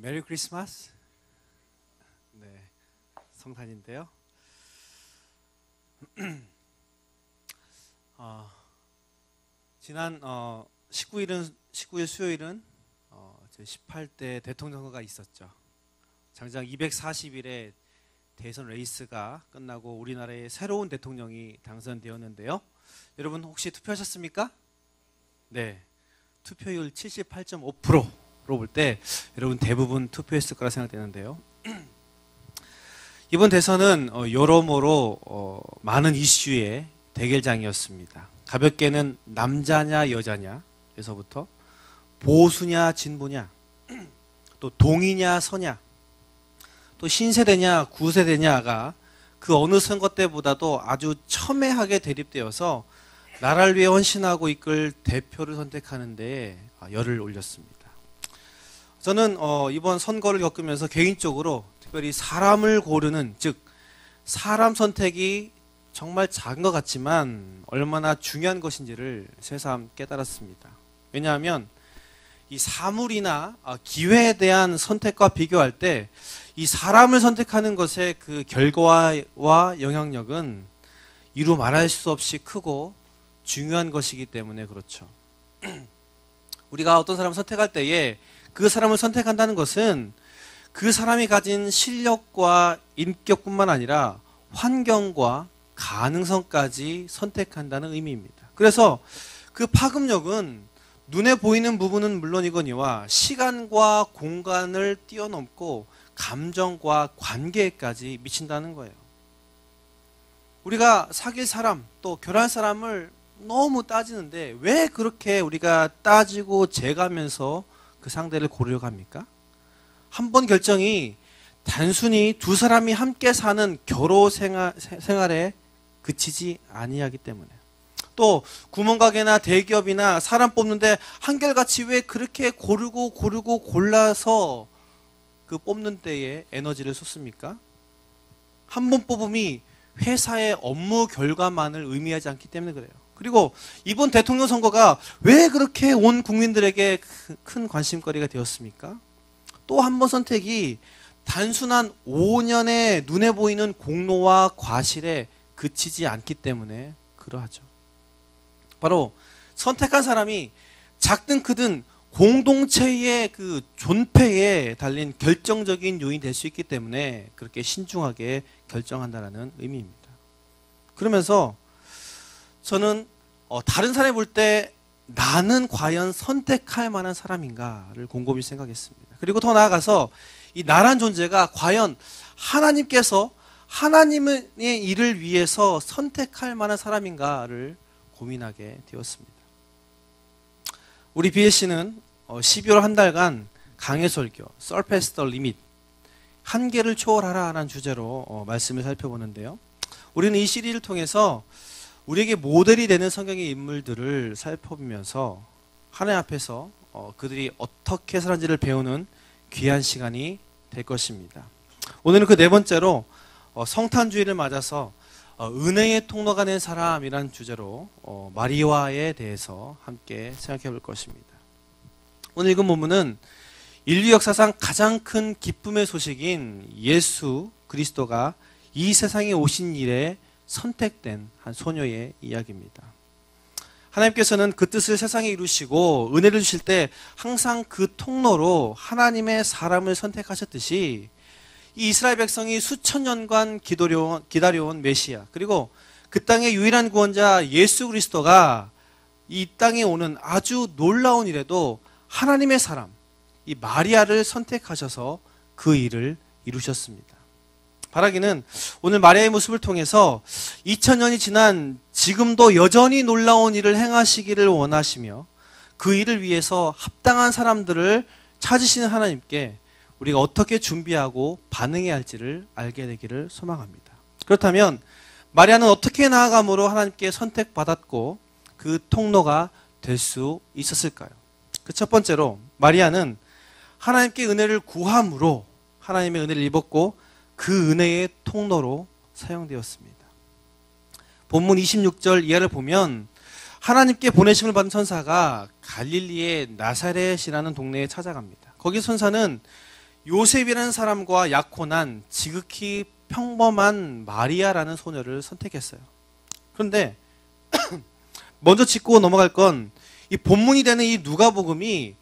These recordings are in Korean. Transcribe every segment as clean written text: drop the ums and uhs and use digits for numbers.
메리 크리스마스. 네, 성탄인데요. 지난 19일 수요일은 제 18대 대통령 선거가 있었죠. 장장 240일의 대선 레이스가 끝나고 우리나라의 새로운 대통령이 당선되었는데요. 여러분 혹시 투표하셨습니까? 네, 투표율 78.5%로 볼 때 여러분 대부분 투표했을 거라 생각되는데요. 이번 대선은 여러모로 많은 이슈의 대결장이었습니다. 가볍게는 남자냐 여자냐에서부터 보수냐 진보냐, 또 동이냐 서냐, 또 신세대냐 구세대냐가 그 어느 선거 때보다도 아주 첨예하게 대립되어서 나라를 위해 헌신하고 이끌 대표를 선택하는 데 열을 올렸습니다. 저는 이번 선거를 겪으면서 개인적으로 특별히 사람을 고르는, 즉 사람 선택이 정말 작은 것 같지만 얼마나 중요한 것인지를 새삼 깨달았습니다. 왜냐하면 이 사물이나 기회에 대한 선택과 비교할 때 이 사람을 선택하는 것의 그 결과와 영향력은 이루 말할 수 없이 크고 중요한 것이기 때문에 그렇죠. 우리가 어떤 사람을 선택할 때에 그 사람을 선택한다는 것은 그 사람이 가진 실력과 인격뿐만 아니라 환경과 가능성까지 선택한다는 의미입니다. 그래서 그 파급력은 눈에 보이는 부분은 물론이거니와 시간과 공간을 뛰어넘고 감정과 관계까지 미친다는 거예요. 우리가 사귈 사람, 또 결혼할 사람을 너무 따지는데 왜 그렇게 우리가 따지고 재가면서 그 상대를 고르려고 합니까? 한 번 결정이 단순히 두 사람이 함께 사는 결혼 생활에 그치지 아니하기 때문에, 또 구멍가게나 대기업이나 사람 뽑는데 한결같이 왜 그렇게 고르고 골라서 그 뽑는 때에 에너지를 쏟습니까? 한 번 뽑음이 회사의 업무 결과만을 의미하지 않기 때문에 그래요. 그리고 이번 대통령 선거가 왜 그렇게 온 국민들에게 큰 관심거리가 되었습니까? 또 한 번 선택이 단순한 5년의 눈에 보이는 공로와 과실에 그치지 않기 때문에 그러하죠. 바로 선택한 사람이 작든 크든 공동체의 그 존폐에 달린 결정적인 요인이 될 수 있기 때문에 그렇게 신중하게 결정한다는 의미입니다. 그러면서 저는 다른 사람이 볼 때 나는 과연 선택할 만한 사람인가를 곰곰이 생각했습니다. 그리고 더 나아가서 이 나란 존재가 과연 하나님께서 하나님의 일을 위해서 선택할 만한 사람인가를 고민하게 되었습니다. 우리 BSC는 12월 한 달간 강해설교, Surpass the Limit, 한계를 초월하라 라는 주제로 말씀을 살펴보는데요. 우리는 이 시리즈를 통해서 우리에게 모델이 되는 성경의 인물들을 살펴보면서 하나님 앞에서 그들이 어떻게 살았는지를 배우는 귀한 시간이 될 것입니다. 오늘은 그 네 번째로 성탄주의를 맞아서 은혜의 통로가 된 사람이라는 주제로 마리아에 대해서 함께 생각해 볼 것입니다. 오늘 읽은 본문은 인류 역사상 가장 큰 기쁨의 소식인 예수 그리스도가 이 세상에 오신 일에 선택된 한 소녀의 이야기입니다. 하나님께서는 그 뜻을 세상에 이루시고 은혜를 주실 때 항상 그 통로로 하나님의 사람을 선택하셨듯이 이 이스라엘 백성이 수천 년간 기다려온 메시아, 그리고 그 땅의 유일한 구원자 예수 그리스도가 이 땅에 오는 아주 놀라운 일에도 하나님의 사람, 이 마리아를 선택하셔서 그 일을 이루셨습니다. 바라기는 오늘 마리아의 모습을 통해서 2000년이 지난 지금도 여전히 놀라운 일을 행하시기를 원하시며 그 일을 위해서 합당한 사람들을 찾으시는 하나님께 우리가 어떻게 준비하고 반응해야 할지를 알게 되기를 소망합니다. 그렇다면 마리아는 어떻게 나아감으로 하나님께 선택받았고 그 통로가 될 수 있었을까요? 그 첫 번째로 마리아는 하나님께 은혜를 구함으로 하나님의 은혜를 입었고 그 은혜의 통로로 사용되었습니다. 본문 26절 이하를 보면 하나님께 보내심을 받은 천사가 갈릴리의 나사렛이라는 동네에 찾아갑니다. 거기 천사는 요셉이라는 사람과 약혼한 지극히 평범한 마리아라는 소녀를 선택했어요. 그런데 먼저 짚고 넘어갈 건 이 본문이 되는 이 누가복음이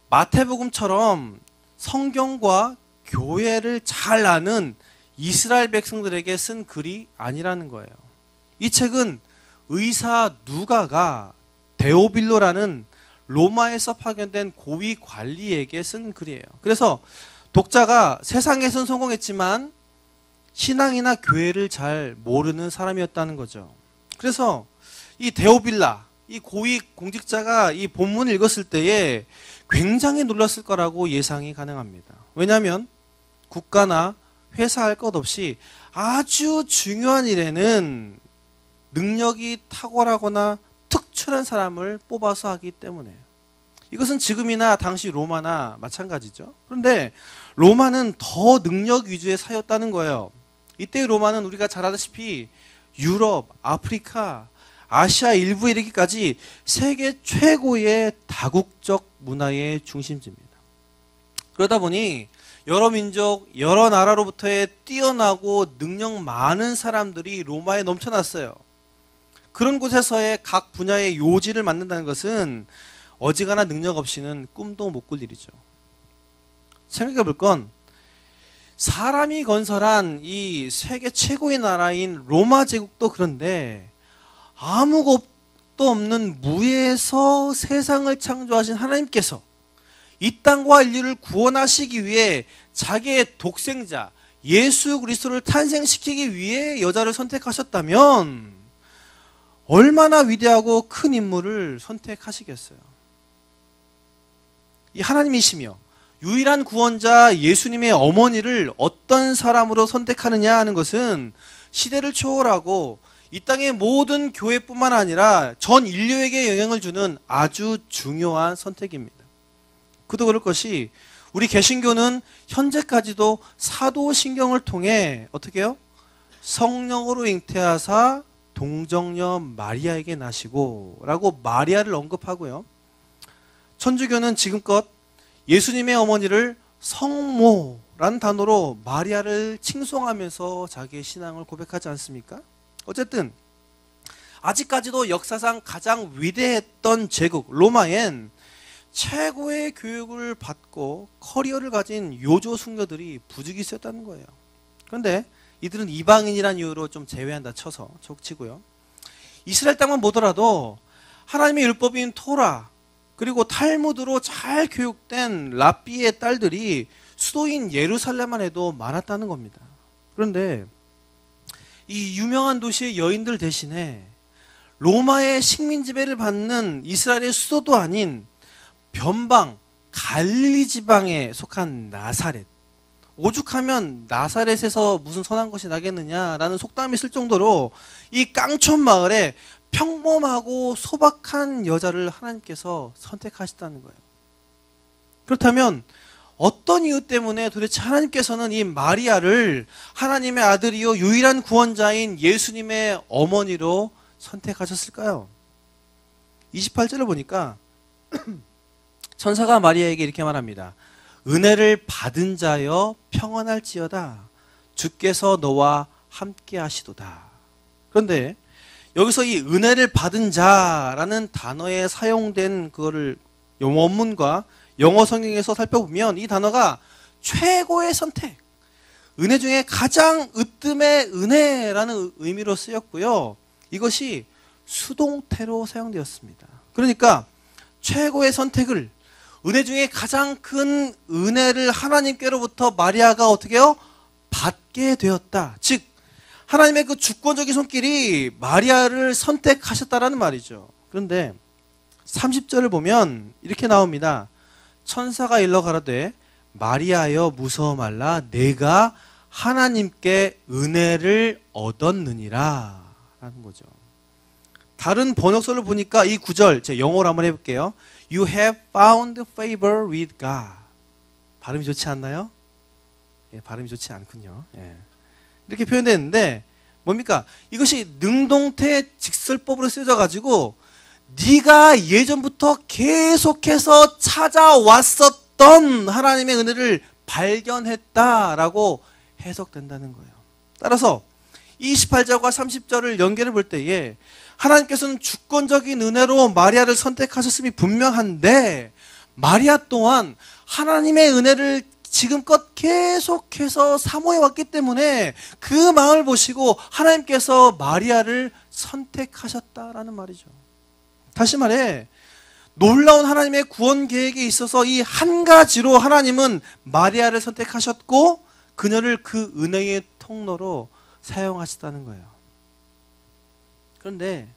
마태복음처럼 성경과 교회를 잘 아는 이스라엘 백성들에게 쓴 글이 아니라는 거예요. 이 책은 의사 누가가 데오빌로라는 로마에서 파견된 고위 관리에게 쓴 글이에요. 그래서 독자가 세상에선 성공했지만 신앙이나 교회를 잘 모르는 사람이었다는 거죠. 그래서 이 데오빌라, 이 고위 공직자가 이 본문을 읽었을 때에 굉장히 놀랐을 거라고 예상이 가능합니다. 왜냐하면 국가나 회사 할 것 없이 아주 중요한 일에는 능력이 탁월하거나 특출한 사람을 뽑아서 하기 때문에. 이것은 지금이나 당시 로마나 마찬가지죠. 그런데 로마는 더 능력 위주의 사회였다는 거예요. 이때 로마는 우리가 잘 아다시피 유럽, 아프리카, 아시아 일부에 이르기까지 세계 최고의 다국적 문화의 중심지입니다. 그러다 보니 여러 민족, 여러 나라로부터의 뛰어나고 능력 많은 사람들이 로마에 넘쳐났어요. 그런 곳에서의 각 분야의 요지를 맡는다는 것은 어지간한 능력 없이는 꿈도 못 꿀 일이죠. 생각해 볼 건 사람이 건설한 이 세계 최고의 나라인 로마 제국도 그런데 아무것도 없는 무에서 세상을 창조하신 하나님께서 이 땅과 인류를 구원하시기 위해 자기의 독생자 예수 그리스도를 탄생시키기 위해 여자를 선택하셨다면 얼마나 위대하고 큰 인물을 선택하시겠어요. 이 하나님이시며 유일한 구원자 예수님의 어머니를 어떤 사람으로 선택하느냐 하는 것은 시대를 초월하고 이 땅의 모든 교회뿐만 아니라 전 인류에게 영향을 주는 아주 중요한 선택입니다. 그도 그럴 것이 우리 개신교는 현재까지도 사도신경을 통해 어떻게 해요? 성령으로 잉태하사 동정녀 마리아에게 나시고 라고 마리아를 언급하고요. 천주교는 지금껏 예수님의 어머니를 성모라는 단어로 마리아를 칭송하면서 자기의 신앙을 고백하지 않습니까? 어쨌든 아직까지도 역사상 가장 위대했던 제국 로마엔 최고의 교육을 받고 커리어를 가진 요조 숙녀들이 부득이 있었다는 거예요. 그런데 이들은 이방인이라는 이유로 좀 제외한다 쳐서 적치고요. 이스라엘 땅만 보더라도 하나님의 율법인 토라 그리고 탈무드로 잘 교육된 랍비의 딸들이 수도인 예루살렘만 해도 많았다는 겁니다. 그런데 이 유명한 도시의 여인들 대신에 로마의 식민 지배를 받는 이스라엘의 수도도 아닌 변방 갈릴리 지방에 속한 나사렛, 오죽하면 나사렛에서 무슨 선한 것이 나겠느냐라는 속담이 있을 정도로 이 깡촌 마을에 평범하고 소박한 여자를 하나님께서 선택하셨다는 거예요. 그렇다면 어떤 이유 때문에 도대체 하나님께서는 이 마리아를 하나님의 아들이요 유일한 구원자인 예수님의 어머니로 선택하셨을까요? 28절을 보니까 천사가 마리아에게 이렇게 말합니다. 은혜를 받은 자여 평안할지어다. 주께서 너와 함께 하시도다. 그런데 여기서 이 은혜를 받은 자라는 단어에 사용된 그거를 원문과 영어 성경에서 살펴보면 이 단어가 최고의 선택, 은혜 중에 가장 으뜸의 은혜라는 의미로 쓰였고요. 이것이 수동태로 사용되었습니다. 그러니까 최고의 선택을 은혜 중에 가장 큰 은혜를 하나님께로부터 마리아가 어떻게 해요? 받게 되었다. 즉 하나님의 그 주권적인 손길이 마리아를 선택하셨다라는 말이죠. 그런데 30절을 보면 이렇게 나옵니다. 천사가 일러 가라되 마리아여 무서워 말라 내가 하나님께 은혜를 얻었느니라 라는 거죠. 다른 번역서를 보니까 이 구절 제가 영어로 한번 해볼게요. You have found favor with God. 발음이 좋지 않나요? 예, 발음이 좋지 않군요. 예. 이렇게 표현되는데 뭡니까? 이것이 능동태 직설법으로 쓰여져 가지고 네가 예전부터 계속해서 찾아왔었던 하나님의 은혜를 발견했다라고 해석된다는 거예요. 따라서 28절과 30절을 연결해 볼 때에 하나님께서는 주권적인 은혜로 마리아를 선택하셨음이 분명한데 마리아 또한 하나님의 은혜를 지금껏 계속해서 사모해 왔기 때문에 그 마음을 보시고 하나님께서 마리아를 선택하셨다라는 말이죠. 다시 말해 놀라운 하나님의 구원 계획에 있어서 이 한 가지로 하나님은 마리아를 선택하셨고 그녀를 그 은혜의 통로로 사용하셨다는 거예요. 그런데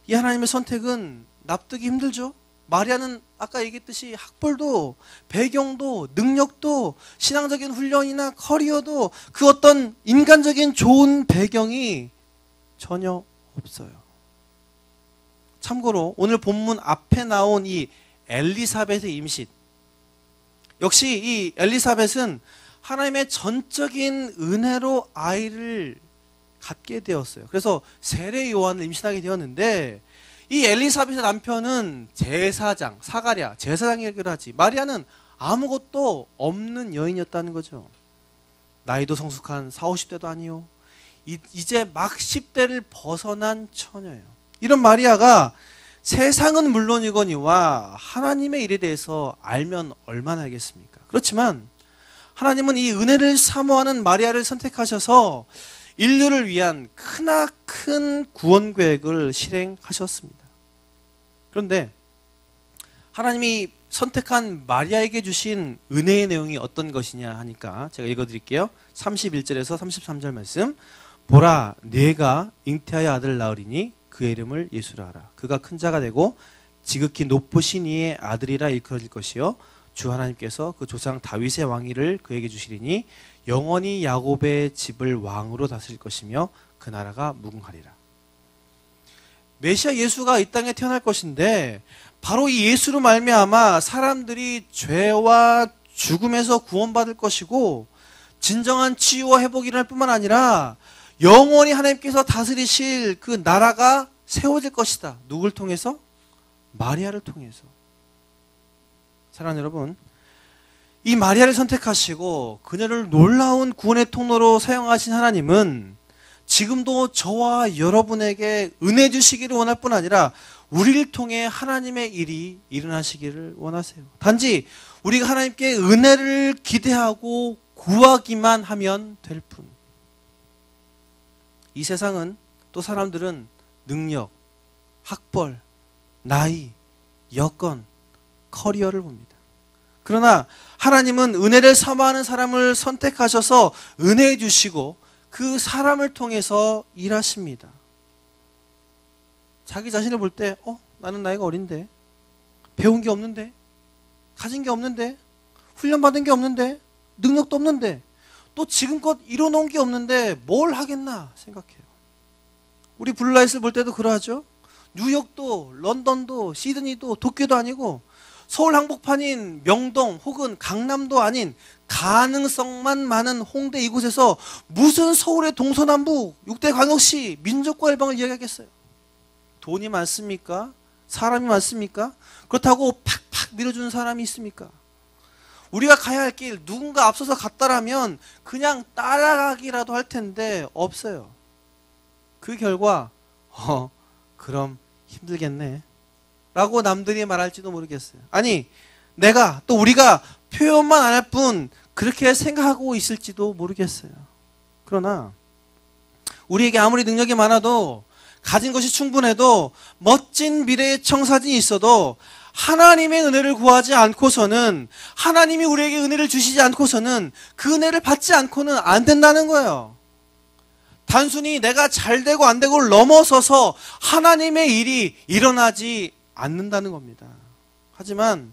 이 하나님의 선택은 납득이 힘들죠. 마리아는 아까 얘기했듯이 학벌도 배경도 능력도 신앙적인 훈련이나 커리어도 그 어떤 인간적인 좋은 배경이 전혀 없어요. 참고로 오늘 본문 앞에 나온 이 엘리사벳의 임신, 역시 이 엘리사벳은 하나님의 전적인 은혜로 아이를 갖게 되었어요. 그래서 세례 요한을 임신하게 되었는데 이 엘리사벳의 남편은 제사장, 사가랴, 제사장이라고 하지. 마리아는 아무것도 없는 여인이었다는 거죠. 나이도 성숙한 40, 50대도 아니요. 이제 막 10대를 벗어난 처녀예요. 이런 마리아가 세상은 물론이거니와 하나님의 일에 대해서 알면 얼마나 알겠습니까? 그렇지만 하나님은 이 은혜를 사모하는 마리아를 선택하셔서 인류를 위한 크나큰 구원 계획을 실행하셨습니다. 그런데 하나님이 선택한 마리아에게 주신 은혜의 내용이 어떤 것이냐 하니까 제가 읽어드릴게요. 31절에서 33절 말씀. 보라, 네가 잉태하여 아들을 낳으리니 그의 이름을 예수라 하라. 그가 큰 자가 되고 지극히 높으신 이의 아들이라 일컬어질 것이요 주 하나님께서 그 조상 다윗의 왕위를 그에게 주시리니 영원히 야곱의 집을 왕으로 다스릴 것이며 그 나라가 무궁하리라. 메시아 예수가 이 땅에 태어날 것인데 바로 이 예수로 말미암아 사람들이 죄와 죽음에서 구원받을 것이고 진정한 치유와 회복이 일어날 뿐만 아니라 영원히 하나님께서 다스리실 그 나라가 세워질 것이다. 누굴 통해서? 마리아를 통해서. 사랑하는 여러분, 이 마리아를 선택하시고 그녀를 놀라운 구원의 통로로 사용하신 하나님은 지금도 저와 여러분에게 은혜 주시기를 원할 뿐 아니라 우리를 통해 하나님의 일이 일어나시기를 원하세요. 단지 우리가 하나님께 은혜를 기대하고 구하기만 하면 될 뿐. 이 세상은 또 사람들은 능력, 학벌, 나이, 여건, 커리어를 봅니다. 그러나 하나님은 은혜를 사모하는 사람을 선택하셔서 은혜해 주시고 그 사람을 통해서 일하십니다. 자기 자신을 볼 때 나는 나이가 어린데 배운 게 없는데 가진 게 없는데 훈련받은 게 없는데 능력도 없는데 또 지금껏 이뤄놓은 게 없는데 뭘 하겠나 생각해요. 우리 블루라이트를 볼 때도 그러하죠. 뉴욕도 런던도 시드니도 도쿄도 아니고 서울 한복판인 명동 혹은 강남도 아닌 가능성만 많은 홍대 이곳에서 무슨 서울의 동서남북 6대 광역시 민족과 일방을 이야기하겠어요. 돈이 많습니까? 사람이 많습니까? 그렇다고 팍팍 밀어주는 사람이 있습니까? 우리가 가야 할 길 누군가 앞서서 갔다라면 그냥 따라가기라도 할 텐데 없어요. 그 결과 그럼 힘들겠네 라고 남들이 말할지도 모르겠어요. 아니 내가 또 우리가 표현만 안 할 뿐 그렇게 생각하고 있을지도 모르겠어요. 그러나 우리에게 아무리 능력이 많아도 가진 것이 충분해도 멋진 미래의 청사진이 있어도 하나님의 은혜를 구하지 않고서는 하나님이 우리에게 은혜를 주시지 않고서는 그 은혜를 받지 않고는 안 된다는 거예요. 단순히 내가 잘 되고 안 되고를 넘어서서 하나님의 일이 일어나지 않는다는 겁니다. 하지만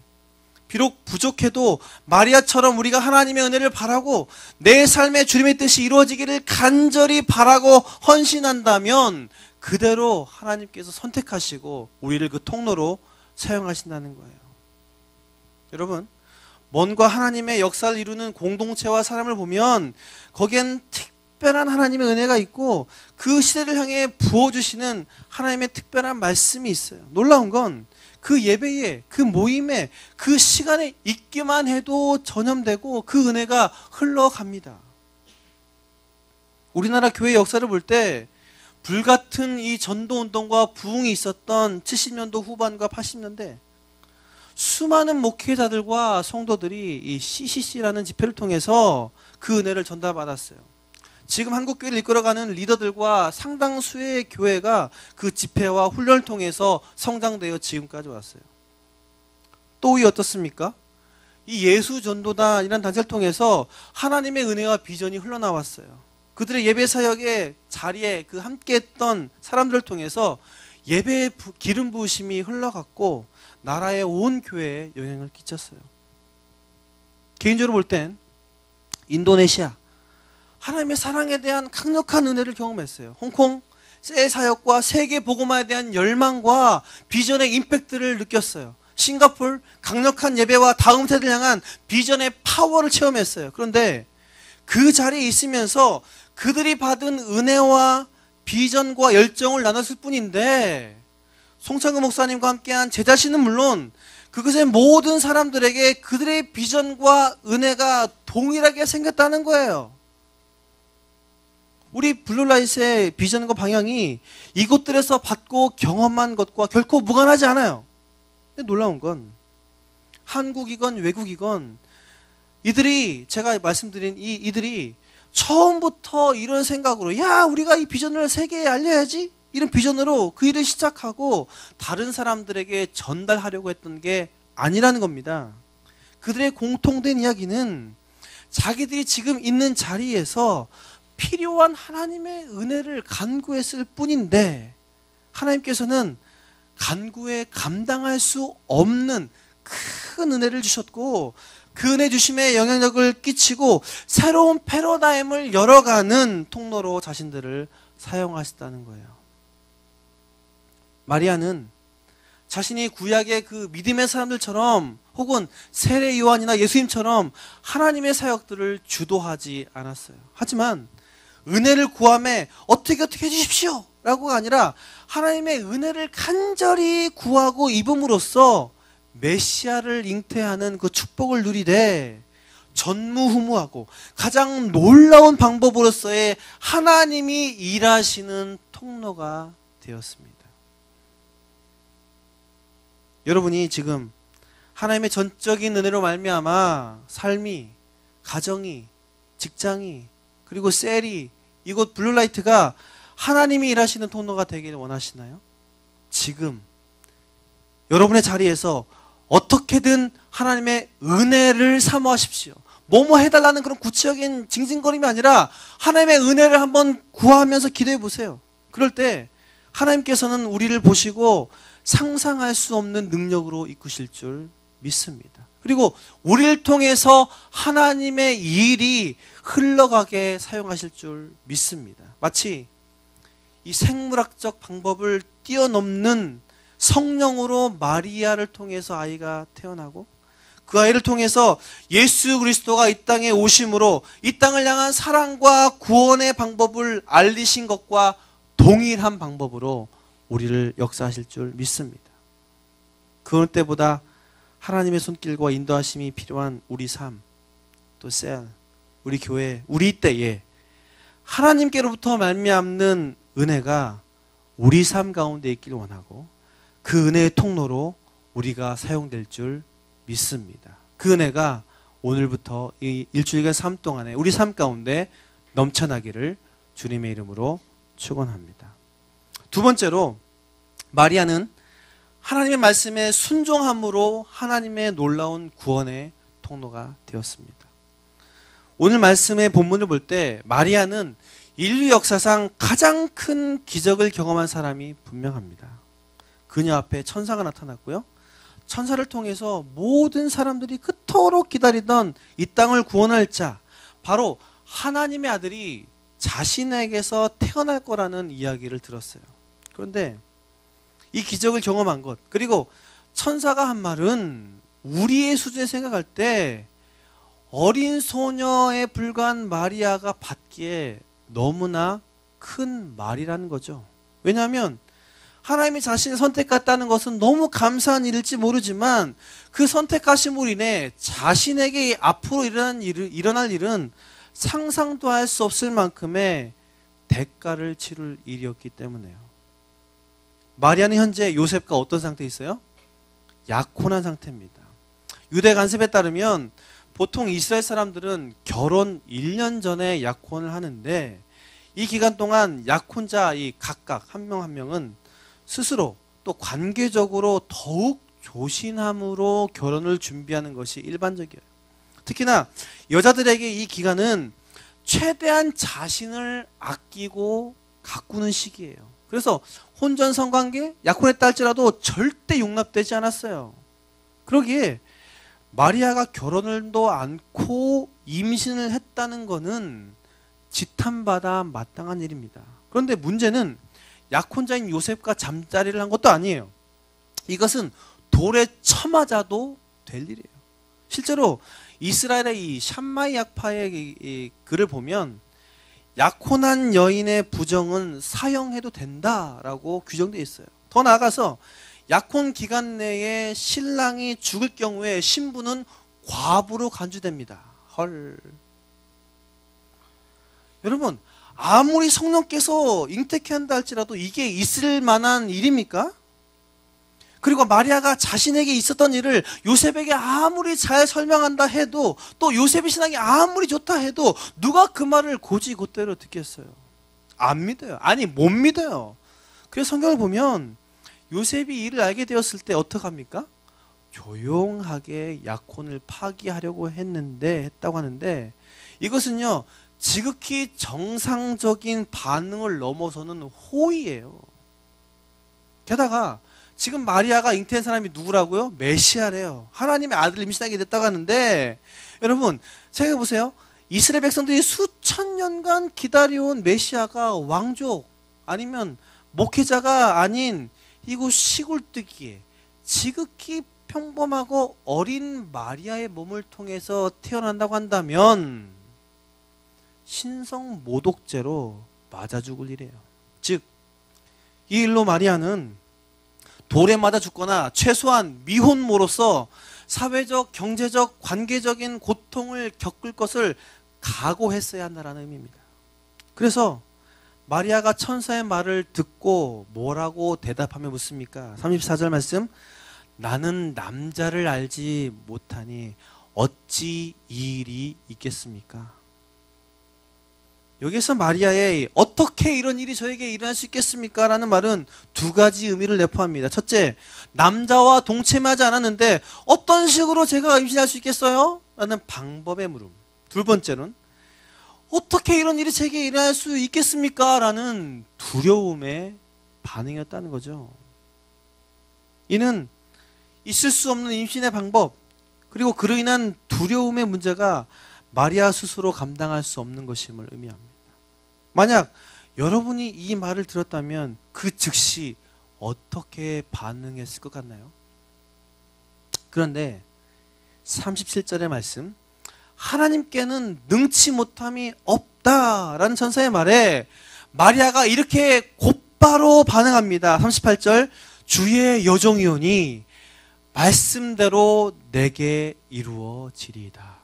비록 부족해도 마리아처럼 우리가 하나님의 은혜를 바라고 내 삶에 주님의 뜻이 이루어지기를 간절히 바라고 헌신한다면 그대로 하나님께서 선택하시고 우리를 그 통로로 사용하신다는 거예요. 여러분, 뭔가 하나님의 역사를 이루는 공동체와 사람을 보면 거기엔 특별한 하나님의 은혜가 있고 그 시대를 향해 부어주시는 하나님의 특별한 말씀이 있어요. 놀라운 건 그 예배에, 그 모임에, 그 시간에 있기만 해도 전염되고 그 은혜가 흘러갑니다. 우리나라 교회 역사를 볼 때 불같은 이 전도운동과 부흥이 있었던 70년도 후반과 80년대 수많은 목회자들과 성도들이 이 CCC라는 집회를 통해서 그 은혜를 전달받았어요. 지금 한국교회를 이끌어가는 리더들과 상당수의 교회가 그 집회와 훈련을 통해서 성장되어 지금까지 왔어요. 또 이 어떻습니까? 이 예수전도단이라는 단체를 통해서 하나님의 은혜와 비전이 흘러나왔어요. 그들의 예배 사역의 자리에 그 함께했던 사람들을 통해서 예배의 기름 부으심이 흘러갔고 나라의 온 교회에 영향을 끼쳤어요. 개인적으로 볼 땐 인도네시아 하나님의 사랑에 대한 강력한 은혜를 경험했어요. 홍콩 새 사역과 세계 복음화에 대한 열망과 비전의 임팩트를 느꼈어요. 싱가포르 강력한 예배와 다음 세대를 향한 비전의 파워를 체험했어요. 그런데 그 자리에 있으면서 그들이 받은 은혜와 비전과 열정을 나눴을 뿐인데 송창근 목사님과 함께한 제 자신은 물론 그것의 모든 사람들에게 그들의 비전과 은혜가 동일하게 생겼다는 거예요. 우리 블루라이트의 비전과 방향이 이곳들에서 받고 경험한 것과 결코 무관하지 않아요. 근데 놀라운 건 한국이건 외국이건 이들이 제가 말씀드린 이들이 처음부터 이런 생각으로 야 우리가 이 비전을 세계에 알려야지 이런 비전으로 그 일을 시작하고 다른 사람들에게 전달하려고 했던 게 아니라는 겁니다. 그들의 공통된 이야기는 자기들이 지금 있는 자리에서 필요한 하나님의 은혜를 간구했을 뿐인데 하나님께서는 간구에 감당할 수 없는 큰 은혜를 주셨고 그 은혜 주심에 영향력을 끼치고 새로운 패러다임을 열어가는 통로로 자신들을 사용하셨다는 거예요. 마리아는 자신이 구약의 그 믿음의 사람들처럼 혹은 세례 요한이나 예수님처럼 하나님의 사역들을 주도하지 않았어요. 하지만 은혜를 구함에 어떻게 해주십시오 라고가 아니라 하나님의 은혜를 간절히 구하고 입음으로써 메시아를 잉태하는 그 축복을 누리되 전무후무하고 가장 놀라운 방법으로서의 하나님이 일하시는 통로가 되었습니다. 여러분이 지금 하나님의 전적인 은혜로 말미암아 삶이, 가정이, 직장이, 그리고 셀이, 이곳 블루라이트가 하나님이 일하시는 통로가 되기를 원하시나요? 지금 여러분의 자리에서 어떻게든 하나님의 은혜를 사모하십시오. 뭐뭐 해달라는 그런 구체적인 징징거림이 아니라 하나님의 은혜를 한번 구하면서 기도해 보세요. 그럴 때 하나님께서는 우리를 보시고 상상할 수 없는 능력으로 이끄실 줄 믿습니다. 그리고 우리를 통해서 하나님의 일이 흘러가게 사용하실 줄 믿습니다. 마치 이 생물학적 방법을 뛰어넘는 성령으로 마리아를 통해서 아이가 태어나고 그 아이를 통해서 예수 그리스도가 이 땅에 오심으로 이 땅을 향한 사랑과 구원의 방법을 알리신 것과 동일한 방법으로 우리를 역사하실 줄 믿습니다. 그 어느 때보다 하나님의 손길과 인도하심이 필요한 우리 삶, 또 셀, 우리 교회, 우리 때에 하나님께로부터 말미암는 은혜가 우리 삶 가운데 있기를 원하고 그 은혜의 통로로 우리가 사용될 줄 믿습니다. 그 은혜가 오늘부터 이 일주일간 삶 동안에 우리 삶 가운데 넘쳐나기를 주님의 이름으로 축원합니다. 두 번째로 마리아는 하나님의 말씀에 순종함으로 하나님의 놀라운 구원의 통로가 되었습니다. 오늘 말씀의 본문을 볼 때 마리아는 인류 역사상 가장 큰 기적을 경험한 사람이 분명합니다. 그녀 앞에 천사가 나타났고요. 천사를 통해서 모든 사람들이 그토록 기다리던 이 땅을 구원할 자, 바로 하나님의 아들이 자신에게서 태어날 거라는 이야기를 들었어요. 그런데 이 기적을 경험한 것, 그리고 천사가 한 말은 우리의 수준에 생각할 때 어린 소녀에 불과한 마리아가 받기에 너무나 큰 말이라는 거죠. 왜냐하면 하나님이 자신을 선택했다는 것은 너무 감사한 일일지 모르지만 그 선택하심으로 인해 자신에게 앞으로 일어날 일은 상상도 할 수 없을 만큼의 대가를 치를 일이었기 때문에요. 마리아는 현재 요셉과 어떤 상태에 있어요? 약혼한 상태입니다. 유대 관습에 따르면 보통 이스라엘 사람들은 결혼 1년 전에 약혼을 하는데 이 기간 동안 약혼자 각각 한 명 한 명은 스스로 또 관계적으로 더욱 조심함으로 결혼을 준비하는 것이 일반적이에요. 특히나 여자들에게 이 기간은 최대한 자신을 아끼고 가꾸는 시기예요. 그래서 혼전 성관계, 약혼했다 할지라도 절대 용납되지 않았어요. 그러기에 마리아가 결혼을도 않고 임신을 했다는 것은 지탄받아 마땅한 일입니다. 그런데 문제는 약혼자인 요셉과 잠자리를 한 것도 아니에요. 이것은 돌에 쳐맞아도 될 일이에요. 실제로 이스라엘의 이 샴마이 약파의 이 글을 보면 약혼한 여인의 부정은 사형해도 된다라고 규정되어 있어요. 더 나아가서 약혼 기간 내에 신랑이 죽을 경우에 신부는 과부로 간주됩니다. 헐. 여러분, 아무리 성령께서 잉태케 한다 할지라도 이게 있을 만한 일입니까? 그리고 마리아가 자신에게 있었던 일을 요셉에게 아무리 잘 설명한다 해도 또 요셉의 신앙이 아무리 좋다 해도 누가 그 말을 곧이곧대로 듣겠어요? 안 믿어요. 아니 못 믿어요. 그래서 성경을 보면 요셉이 이 일을 알게 되었을 때 어떡합니까? 조용하게 약혼을 파기하려고 했다고 하는데 이것은요 지극히 정상적인 반응을 넘어서는 호의예요. 게다가 지금 마리아가 잉태한 사람이 누구라고요? 메시아래요. 하나님의 아들을 임신하게 됐다고 하는데 여러분 생각해보세요. 이스라엘 백성들이 수천 년간 기다려온 메시아가 왕족 아니면 목회자가 아닌 이곳 시골뜨기에 지극히 평범하고 어린 마리아의 몸을 통해서 태어난다고 한다면 신성 모독죄로 맞아 죽을 일이에요. 즉, 이 일로 마리아는 돌에 맞아 죽거나 최소한 미혼모로서 사회적, 경제적, 관계적인 고통을 겪을 것을 각오했어야 한다는 의미입니다. 그래서 마리아가 천사의 말을 듣고 뭐라고 대답하며 묻습니까? 34절 말씀. 나는 남자를 알지 못하니 어찌 이 일이 있겠습니까? 여기서 마리아의 어떻게 이런 일이 저에게 일어날 수 있겠습니까? 라는 말은 두 가지 의미를 내포합니다. 첫째, 남자와 동침하지 않았는데 어떤 식으로 제가 임신할 수 있겠어요? 라는 방법의 물음. 두 번째는 어떻게 이런 일이 제게 일어날 수 있겠습니까? 라는 두려움의 반응이었다는 거죠. 이는 있을 수 없는 임신의 방법 그리고 그로 인한 두려움의 문제가 마리아 스스로 감당할 수 없는 것임을 의미합니다. 만약 여러분이 이 말을 들었다면 그 즉시 어떻게 반응했을 것 같나요? 그런데 37절의 말씀 하나님께는 능치 못함이 없다라는 천사의 말에 마리아가 이렇게 곧바로 반응합니다. 38절 주의 여종이오니 말씀대로 내게 이루어지리이다.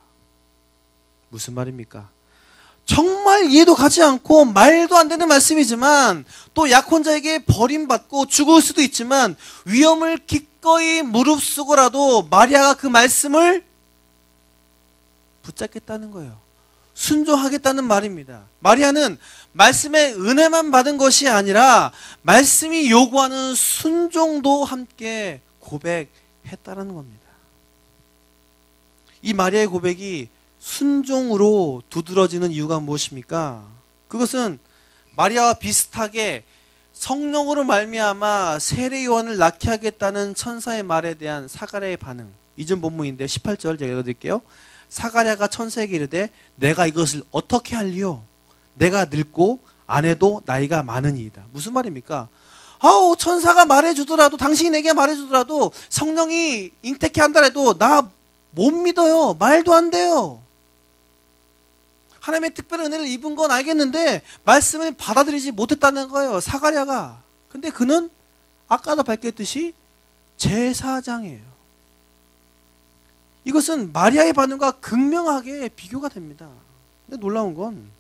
무슨 말입니까? 정말 이해도 가지 않고 말도 안 되는 말씀이지만 또 약혼자에게 버림받고 죽을 수도 있지만 위험을 기꺼이 무릅쓰고라도 마리아가 그 말씀을 붙잡겠다는 거예요. 순종하겠다는 말입니다. 마리아는 말씀의 은혜만 받은 것이 아니라 말씀이 요구하는 순종도 함께 고백했다는 겁니다. 이 마리아의 고백이 순종으로 두드러지는 이유가 무엇입니까? 그것은 마리아와 비슷하게 성령으로 말미암아 세례 요한을 낳게 하겠다는 천사의 말에 대한 사가랴의 반응. 이전 본문인데 18절 제가 읽어드릴게요. 사가랴가 천사에게 이르되 내가 이것을 어떻게 할리요? 내가 늙고 아내도 나이가 많으니이다. 무슨 말입니까? 아우 천사가 말해주더라도 당신이 내게 말해주더라도 성령이 잉태케 한다 해도 나 못 믿어요. 말도 안 돼요. 하나님의 특별한 은혜를 입은 건 알겠는데 말씀을 받아들이지 못했다는 거예요. 사가랴가. 근데 그는 아까도 밝혔듯이 제사장이에요. 이것은 마리아의 반응과 극명하게 비교가 됩니다. 근데 놀라운 건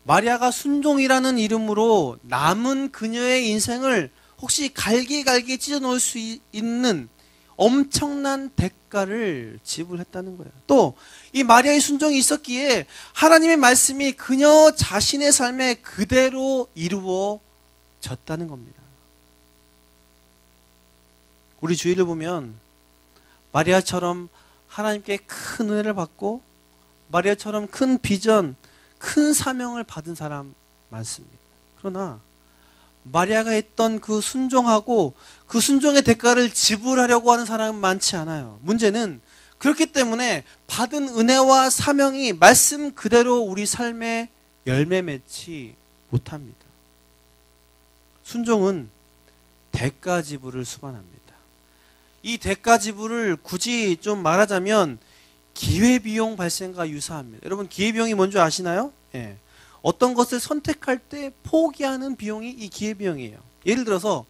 마리아가 순종이라는 이름으로 남은 그녀의 인생을 혹시 갈기갈기 찢어 놓을 수 있는 엄청난 대가를 지불했다는 거예요. 또 이 마리아의 순종이 있었기에 하나님의 말씀이 그녀 자신의 삶에 그대로 이루어졌다는 겁니다. 우리 주위를 보면 마리아처럼 하나님께 큰 은혜를 받고 마리아처럼 큰 비전, 큰 사명을 받은 사람 많습니다. 그러나 마리아가 했던 그 순종하고 그 순종의 대가를 지불하려고 하는 사람은 많지 않아요. 문제는 그렇기 때문에 받은 은혜와 사명이 말씀 그대로 우리 삶에 열매 맺지 못합니다. 순종은 대가 지불을 수반합니다. 이 대가 지불을 굳이 좀 말하자면 기회비용 발생과 유사합니다. 여러분 기회비용이 뭔지 아시나요? 예. 어떤 것을 선택할 때 포기하는 비용이 이 기회비용이에요. 예를 들어서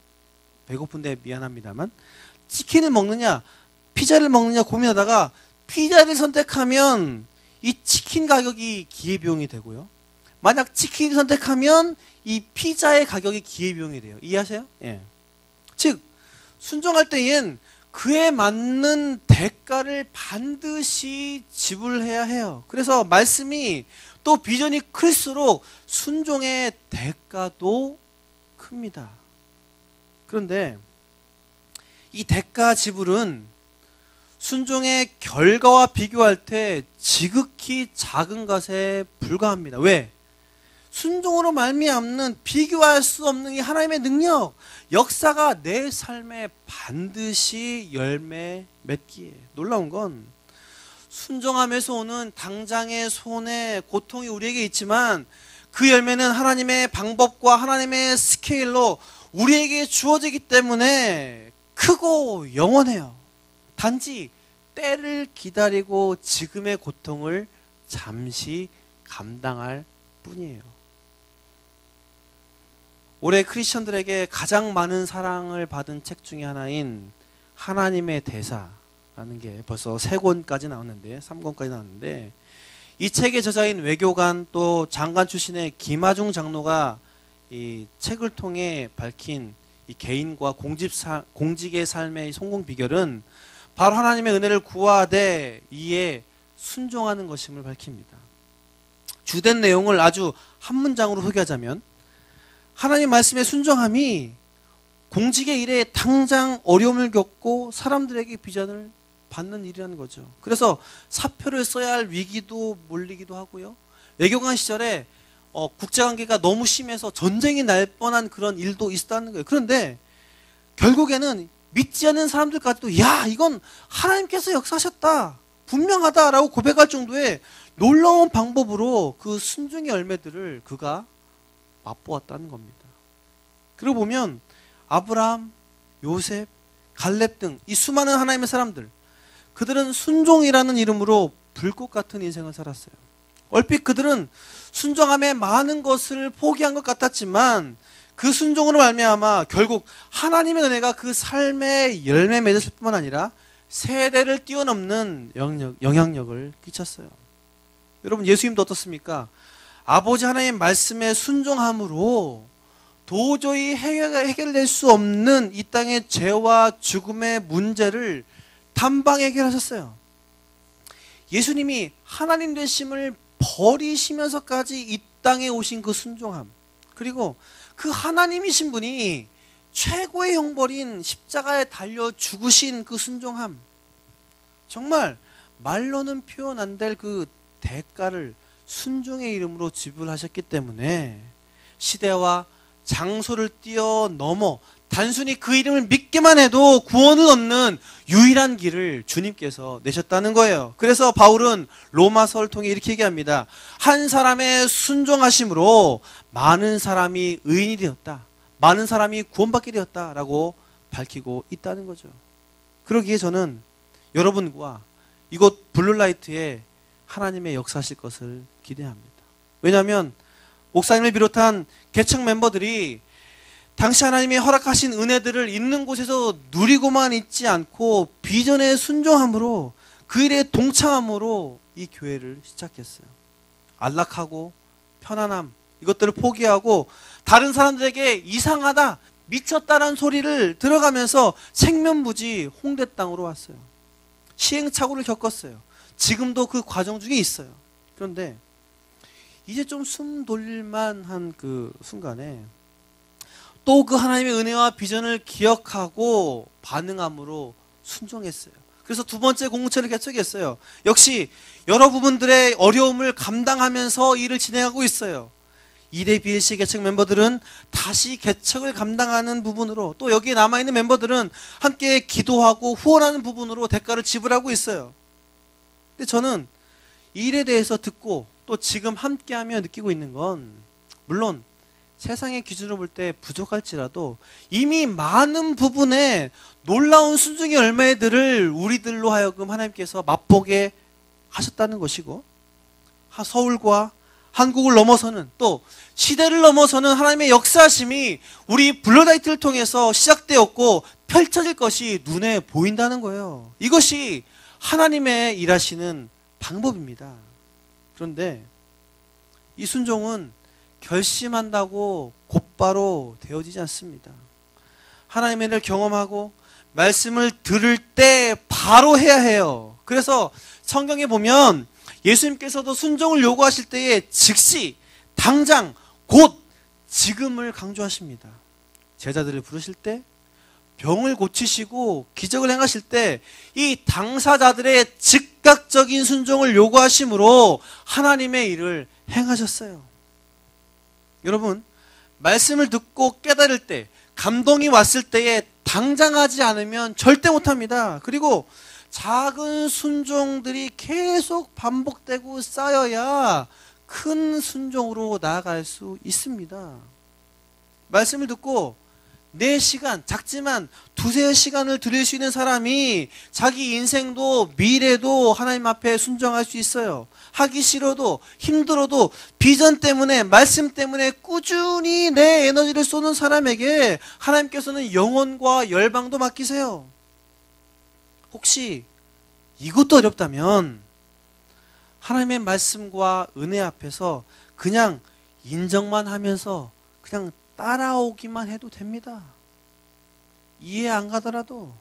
배고픈데 미안합니다만 치킨을 먹느냐 피자를 먹느냐 고민하다가 피자를 선택하면 이 치킨 가격이 기회비용이 되고요. 만약 치킨을 선택하면 이 피자의 가격이 기회비용이 돼요. 이해하세요? 예. 즉 순종할 때엔 그에 맞는 대가를 반드시 지불해야 해요. 그래서 말씀이 또 비전이 클수록 순종의 대가도 큽니다. 그런데 이 대가 지불은 순종의 결과와 비교할 때 지극히 작은 것에 불과합니다. 왜? 순종으로 말미암는 비교할 수 없는 이 하나님의 능력, 역사가 내 삶에 반드시 열매 맺기에 놀라운 건 순종하면서 오는 당장의 손해, 고통이 우리에게 있지만 그 열매는 하나님의 방법과 하나님의 스케일로 우리에게 주어지기 때문에 크고 영원해요. 단지 때를 기다리고 지금의 고통을 잠시 감당할 뿐이에요. 올해 크리스천들에게 가장 많은 사랑을 받은 책 중에 하나인 하나님의 대사라는 게 벌써 3권까지 나왔는데 3권까지 나왔는데 이 책의 저자인 외교관 또 장관 출신의 김하중 장로가 이 책을 통해 밝힌 이 개인과 공직의 삶의 성공 비결은 바로 하나님의 은혜를 구하되 이에 순종하는 것임을 밝힙니다. 주된 내용을 아주 한 문장으로 소개하자면 하나님 말씀의 순종함이 공직의 일에 당장 어려움을 겪고 사람들에게 비전을 받는 일이라는 거죠. 그래서 사표를 써야 할 위기도 몰리기도 하고요. 외교관 시절에 국제관계가 너무 심해서 전쟁이 날 뻔한 그런 일도 있었다는 거예요. 그런데 결국에는 믿지 않는 사람들까지도 야 이건 하나님께서 역사하셨다 분명하다라고 고백할 정도의 놀라운 방법으로 그 순종의 열매들을 그가 맛보았다는 겁니다. 그리고 보면 아브라함, 요셉, 갈렙 등 이 수많은 하나님의 사람들 그들은 순종이라는 이름으로 불꽃 같은 인생을 살았어요. 얼핏 그들은 순종함에 많은 것을 포기한 것 같았지만 그 순종으로 말미암아 결국 하나님의 은혜가 그 삶에 열매 맺었을 뿐만 아니라 세대를 뛰어넘는 영향력을 끼쳤어요. 여러분 예수님도 어떻습니까? 아버지 하나님의 말씀에 순종함으로 도저히 해결될 수 없는 이 땅의 죄와 죽음의 문제를 단방 해결하셨어요. 예수님이 하나님 되심을 버리시면서까지 이 땅에 오신 그 순종함 그리고 그 하나님이신 분이 최고의 형벌인 십자가에 달려 죽으신 그 순종함 정말 말로는 표현 안 될 그 대가를 순종의 이름으로 지불하셨기 때문에 시대와 장소를 뛰어넘어 단순히 그 이름을 믿기만 해도 구원을 얻는 유일한 길을 주님께서 내셨다는 거예요. 그래서 바울은 로마서를 통해 이렇게 얘기합니다. 한 사람의 순종하심으로 많은 사람이 의인이 되었다. 많은 사람이 구원받게 되었다라고 밝히고 있다는 거죠. 그러기에 저는 여러분과 이곳 블루라이트에 하나님의 역사하실 것을 기대합니다. 왜냐하면 목사님을 비롯한 개척 멤버들이 당시 하나님이 허락하신 은혜들을 있는 곳에서 누리고만 있지 않고 비전에 순종함으로 그 일에 동참함으로 이 교회를 시작했어요. 안락하고 편안함 이것들을 포기하고 다른 사람들에게 이상하다 미쳤다라는 소리를 들어가면서 생면부지 홍대 땅으로 왔어요. 시행착오를 겪었어요. 지금도 그 과정 중에 있어요. 그런데 이제 좀 숨 돌릴만한 그 순간에 또 그 하나님의 은혜와 비전을 기억하고 반응함으로 순종했어요. 그래서 두 번째 공동체를 개척했어요. 역시 여러 부분들의 어려움을 감당하면서 일을 진행하고 있어요. 2대 BLC 개척 멤버들은 다시 개척을 감당하는 부분으로 또 여기에 남아있는 멤버들은 함께 기도하고 후원하는 부분으로 대가를 지불하고 있어요. 근데 저는 이 일에 대해서 듣고 또 지금 함께하며 느끼고 있는 건 물론 세상의 기준으로 볼 때 부족할지라도 이미 많은 부분에 놀라운 순종의 열매들을 우리들로 하여금 하나님께서 맛보게 하셨다는 것이고 서울과 한국을 넘어서는 또 시대를 넘어서는 하나님의 역사심이 우리 블러다이트를 통해서 시작되었고 펼쳐질 것이 눈에 보인다는 거예요. 이것이 하나님의 일하시는 방법입니다. 그런데 이 순종은 결심한다고 곧바로 되어지지 않습니다. 하나님의 일을 경험하고 말씀을 들을 때 바로 해야 해요. 그래서 성경에 보면 예수님께서도 순종을 요구하실 때에 즉시, 당장, 곧, 지금을 강조하십니다. 제자들을 부르실 때, 병을 고치시고 기적을 행하실 때 이 당사자들의 즉각적인 순종을 요구하심으로 하나님의 일을 행하셨어요. 여러분, 말씀을 듣고 깨달을 때, 감동이 왔을 때에 당장 하지 않으면 절대 못합니다. 그리고 작은 순종들이 계속 반복되고 쌓여야 큰 순종으로 나아갈 수 있습니다. 말씀을 듣고 내 시간, 작지만 두세 시간을 드릴 수 있는 사람이 자기 인생도 미래도 하나님 앞에 순종할 수 있어요. 하기 싫어도 힘들어도 비전 때문에 말씀 때문에 꾸준히 내 에너지를 쏟는 사람에게 하나님께서는 영혼과 열방도 맡기세요. 혹시 이것도 어렵다면 하나님의 말씀과 은혜 앞에서 그냥 인정만 하면서 그냥 따라오기만 해도 됩니다. 이해 안 가더라도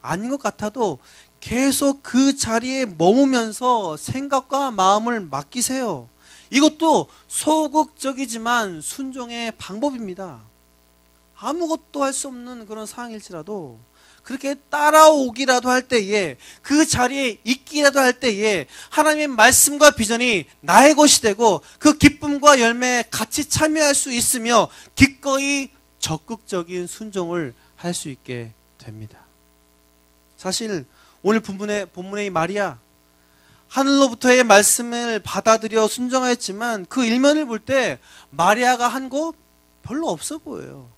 아닌 것 같아도 계속 그 자리에 머무면서 생각과 마음을 맡기세요. 이것도 소극적이지만 순종의 방법입니다. 아무것도 할 수 없는 그런 상황일지라도 그렇게 따라오기라도 할 때에 그 자리에 있기라도 할 때에 하나님의 말씀과 비전이 나의 것이 되고 그 기쁨과 열매에 같이 참여할 수 있으며 기꺼이 적극적인 순종을 할 수 있게 됩니다. 사실 오늘 본문의 이 마리아 하늘로부터의 말씀을 받아들여 순종하였지만 그 일면을 볼 때 마리아가 한 거 별로 없어 보여요.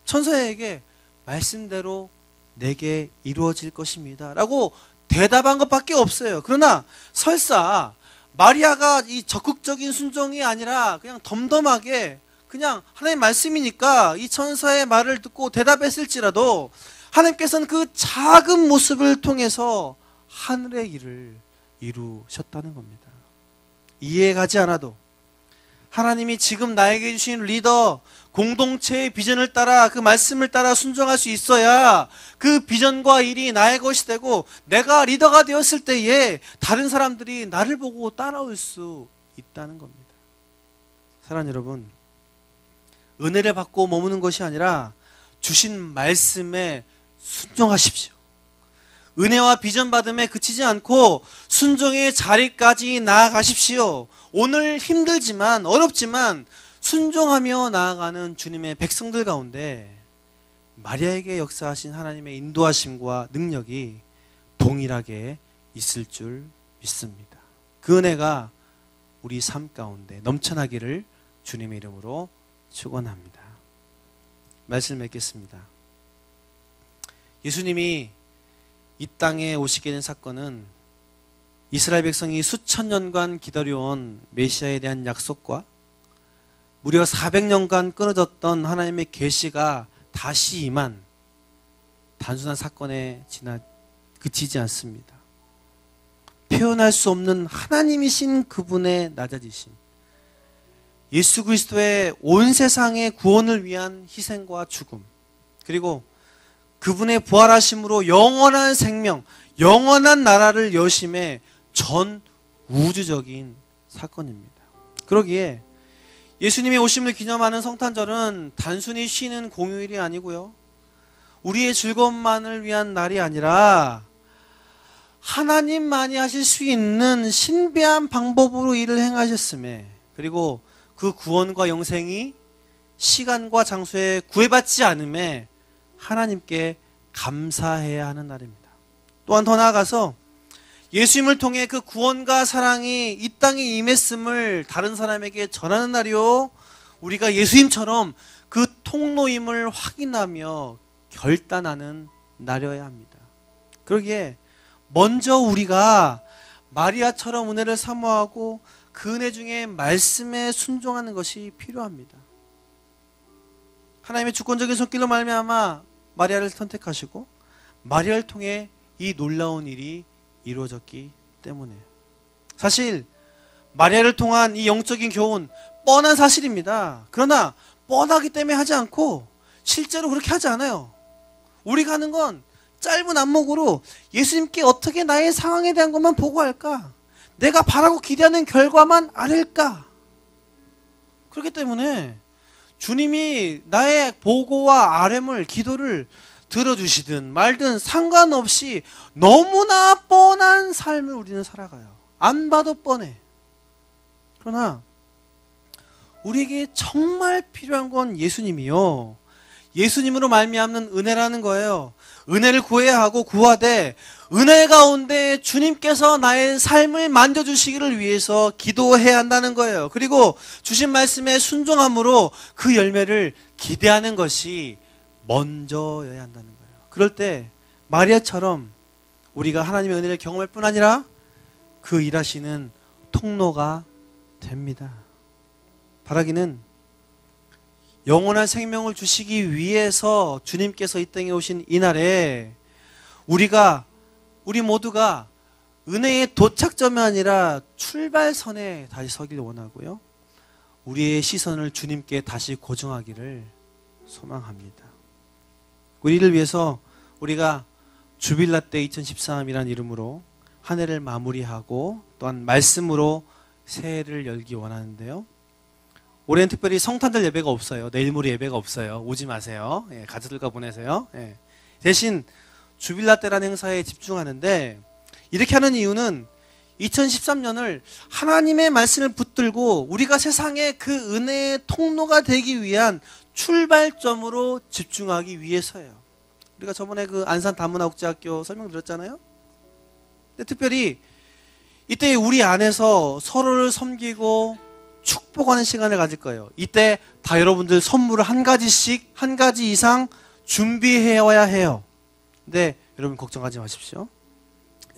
천사에게 말씀대로 내게 이루어질 것입니다 라고 대답한 것밖에 없어요. 그러나 설사 마리아가 이 적극적인 순종이 아니라 그냥 덤덤하게 그냥 하나님의 말씀이니까 이 천사의 말을 듣고 대답했을지라도 하나님께서는 그 작은 모습을 통해서 하늘의 일을 이루셨다는 겁니다. 이해가지 않아도 하나님이 지금 나에게 주신 리더, 공동체의 비전을 따라 그 말씀을 따라 순종할 수 있어야 그 비전과 일이 나의 것이 되고 내가 리더가 되었을 때에 다른 사람들이 나를 보고 따라올 수 있다는 겁니다. 사랑하는 여러분, 은혜를 받고 머무는 것이 아니라 주신 말씀에 순종하십시오. 은혜와 비전 받음에 그치지 않고 순종의 자리까지 나아가십시오. 오늘 힘들지만 어렵지만 순종하며 나아가는 주님의 백성들 가운데 마리아에게 역사하신 하나님의 인도하심과 능력이 동일하게 있을 줄 믿습니다. 그 은혜가 우리 삶 가운데 넘쳐나기를 주님의 이름으로 축원합니다. 말씀 맺겠습니다. 예수님이 이 땅에 오시게 된 사건은 이스라엘 백성이 수천 년간 기다려온 메시아에 대한 약속과 무려 400년간 끊어졌던 하나님의 계시가 다시 임한 단순한 사건에 그치지 않습니다. 표현할 수 없는 하나님이신 그분의 낮아지심, 예수 그리스도의 온 세상의 구원을 위한 희생과 죽음, 그리고 그분의 부활하심으로 영원한 생명, 영원한 나라를 여심의 전 우주적인 사건입니다. 그러기에 예수님의 오심을 기념하는 성탄절은 단순히 쉬는 공휴일이 아니고요, 우리의 즐거움만을 위한 날이 아니라 하나님만이 하실 수 있는 신비한 방법으로 일을 행하셨음에, 그리고 그 구원과 영생이 시간과 장소에 구애받지 않음에 하나님께 감사해야 하는 날입니다. 또한 더 나아가서 예수님을 통해 그 구원과 사랑이 이 땅에 임했음을 다른 사람에게 전하는 날이요, 우리가 예수님처럼 그 통로임을 확인하며 결단하는 날이어야 합니다. 그러기에 먼저 우리가 마리아처럼 은혜를 사모하고 그 은혜 중에 말씀에 순종하는 것이 필요합니다. 하나님의 주권적인 손길로 말미암아 마리아를 선택하시고 마리아를 통해 이 놀라운 일이 이루어졌기 때문에, 사실 마리아를 통한 이 영적인 교훈 뻔한 사실입니다. 그러나 뻔하기 때문에 하지 않고 실제로 그렇게 하지 않아요. 우리가 하는 건 짧은 안목으로 예수님께 어떻게 나의 상황에 대한 것만 보고할까? 내가 바라고 기대하는 결과만 아릴까? 그렇기 때문에 주님이 나의 보고와 아뢰물, 기도를 들어주시든 말든 상관없이 너무나 뻔한 삶을 우리는 살아가요. 안 봐도 뻔해. 그러나 우리에게 정말 필요한 건 예수님이요, 예수님으로 말미암는 은혜라는 거예요. 은혜를 구해야 하고 구하되 은혜 가운데 주님께서 나의 삶을 만져주시기를 위해서 기도해야 한다는 거예요. 그리고 주신 말씀에 순종함으로 그 열매를 기대하는 것이 먼저여야 한다는 거예요. 그럴 때 마리아처럼 우리가 하나님의 은혜를 경험할 뿐 아니라 그 일하시는 통로가 됩니다. 바라기는 영원한 생명을 주시기 위해서 주님께서 이 땅에 오신 이날에 우리 모두가 은혜의 도착점이 아니라 출발선에 다시 서길 원하고요, 우리의 시선을 주님께 다시 고정하기를 소망합니다. 우리를 위해서 우리가 주빌라 때 2013이라는 이름으로 한 해를 마무리하고 또한 말씀으로 새해를 열기 원하는데요, 올해는 특별히 성탄절 예배가 없어요. 내일 모레 예배가 없어요. 오지 마세요. 예, 가족들과 보내세요. 예. 대신 주빌라 때라는 행사에 집중하는데, 이렇게 하는 이유는 2013년을 하나님의 말씀을 붙들고 우리가 세상에 그 은혜의 통로가 되기 위한 출발점으로 집중하기 위해서예요. 우리가 저번에 그 안산 다문화국제학교 설명드렸잖아요. 근데 특별히 이때 우리 안에서 서로를 섬기고 축복하는 시간을 가질 거예요. 이때 다 여러분들 선물을 한 가지씩, 한 가지 이상 준비해야 해요. 근데 여러분 걱정하지 마십시오.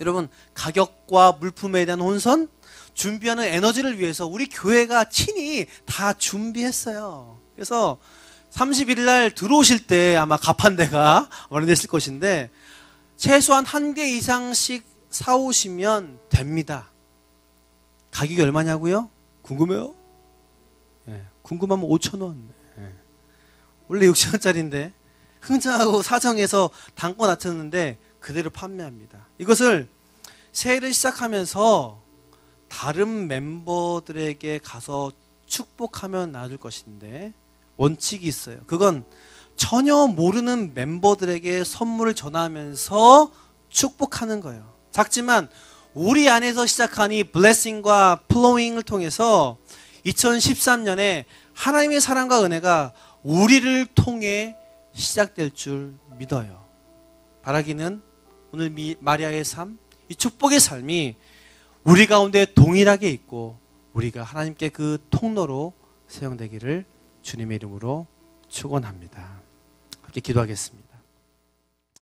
여러분, 가격과 물품에 대한 혼선, 준비하는 에너지를 위해서 우리 교회가 친히 다 준비했어요. 그래서 31일 날 들어오실 때 아마 가판대가 마련됐을 것인데 최소한 한 개 이상씩 사오시면 됩니다. 가격이 얼마냐고요? 궁금해요? 네, 궁금하면 5,000원. 네. 원래 6,000원짜리인데 흥정하고 사정해서 단권 낮췄는데 그대로 판매합니다. 이것을 새해를 시작하면서 다른 멤버들에게 가서 축복하면 나아질 것인데 원칙이 있어요. 그건 전혀 모르는 멤버들에게 선물을 전하면서 축복하는 거예요. 작지만 우리 안에서 시작한 이 블레싱과 플로잉을 통해서 2013년에 하나님의 사랑과 은혜가 우리를 통해 시작될 줄 믿어요. 바라기는 오늘 마리아의 삶, 이 축복의 삶이 우리 가운데 동일하게 있고 우리가 하나님께 그 통로로 사용되기를 주님의 이름으로 축원합니다. 함께 기도하겠습니다.